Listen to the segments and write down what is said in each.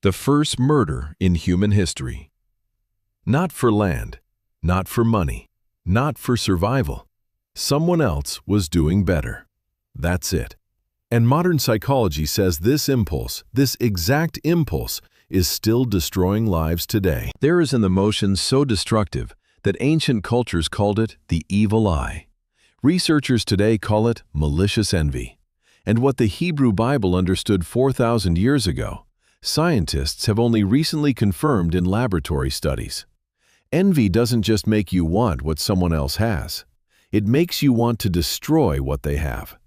The first murder in human history. Not for land, not for money, not for survival. Someone else was doing better. That's it. And modern psychology says this impulse, this exact impulse, is still destroying lives today. There is an emotion so destructive that ancient cultures called it the evil eye. Researchers today call it malicious envy. And what the Hebrew Bible understood 4,000 years ago, scientists have only recently confirmed in laboratory studies. Envy doesn't just make you want what someone else has. It makes you want to destroy what they have,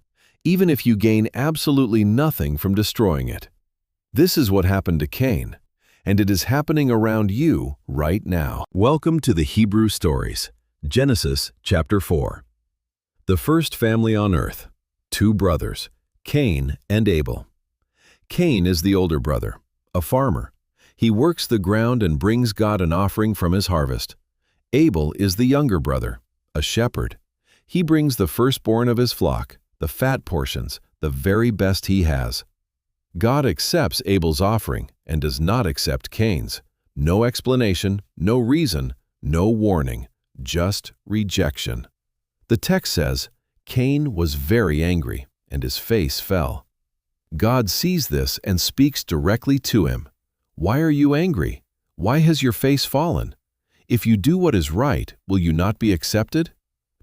even if you gain absolutely nothing from destroying it. This is what happened to Cain, and it is happening around you right now. Welcome to the Hebrew Stories, Genesis chapter 4. The first family on earth, two brothers, Cain and Abel. Cain is the older brother, a farmer. He works the ground and brings God an offering from his harvest. Abel is the younger brother, a shepherd. He brings the firstborn of his flock, the fat portions, the very best he has. God accepts Abel's offering and does not accept Cain's. No explanation, no reason, no warning, just rejection. The text says, Cain was very angry, and his face fell. God sees this and speaks directly to him. Why are you angry? Why has your face fallen? If you do what is right, will you not be accepted?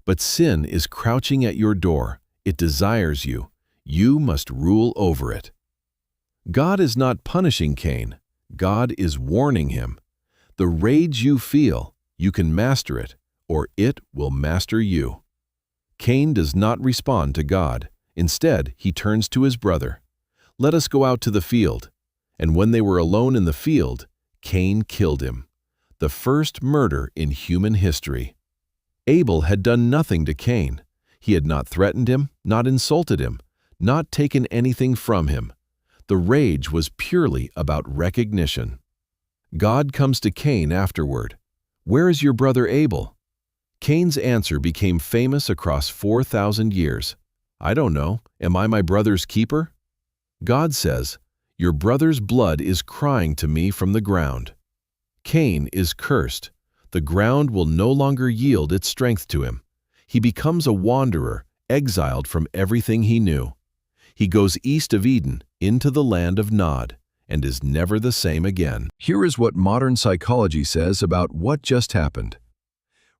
But sin is crouching at your door. It desires you. You must rule over it. God is not punishing Cain. God is warning him. The rage you feel, you can master it, or it will master you. Cain does not respond to God. Instead, he turns to his brother. Let us go out to the field. And when they were alone in the field, Cain killed him. The first murder in human history. Abel had done nothing to Cain. He had not threatened him, not insulted him, not taken anything from him. The rage was purely about recognition. God comes to Cain afterward. Where is your brother Abel? Cain's answer became famous across 4,000 years. I don't know. Am I my brother's keeper? God says, your brother's blood is crying to me from the ground. Cain is cursed. The ground will no longer yield its strength to him. He becomes a wanderer, exiled from everything he knew. He goes east of Eden, into the land of Nod, and is never the same again. Here is what modern psychology says about what just happened.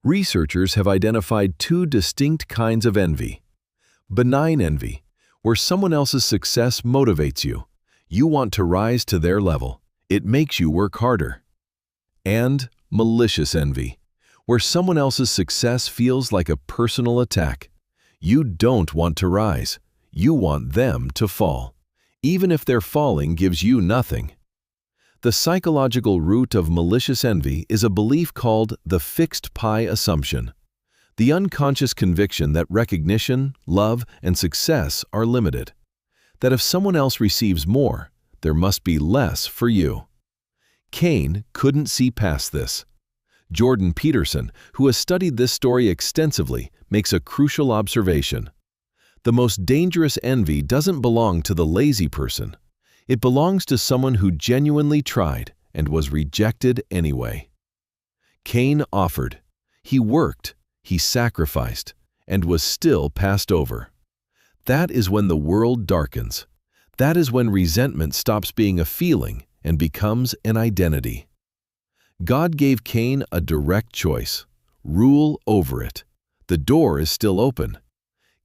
Researchers have identified two distinct kinds of envy. Benign envy, where someone else's success motivates you. You want to rise to their level. It makes you work harder. And malicious envy, where someone else's success feels like a personal attack. You don't want to rise. You want them to fall, even if their falling gives you nothing. The psychological root of malicious envy is a belief called the fixed pie assumption. The unconscious conviction that recognition, love, and success are limited. That if someone else receives more, there must be less for you. Cain couldn't see past this. Jordan Peterson, who has studied this story extensively, makes a crucial observation. The most dangerous envy doesn't belong to the lazy person. It belongs to someone who genuinely tried and was rejected anyway. Cain offered. He worked. He sacrificed, and was still passed over. That is when the world darkens. That is when resentment stops being a feeling and becomes an identity. God gave Cain a direct choice. Rule over it. The door is still open.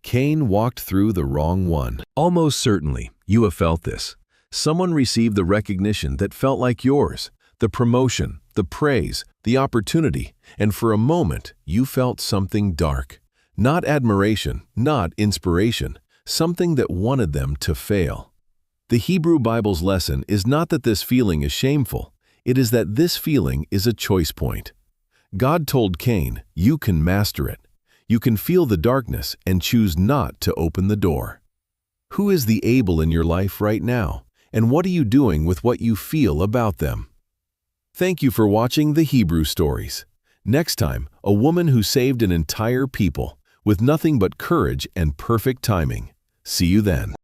Cain walked through the wrong one. Almost certainly, you have felt this. Someone received the recognition that felt like yours, the promotion, the praise, the opportunity, and for a moment, you felt something dark. Not admiration, not inspiration, something that wanted them to fail. The Hebrew Bible's lesson is not that this feeling is shameful. It is that this feeling is a choice point. God told Cain, you can master it. You can feel the darkness and choose not to open the door. Who is the Abel in your life right now? And what are you doing with what you feel about them? Thank you for watching the Hebrew Stories. Next time, a woman who saved an entire people with nothing but courage and perfect timing. See you then.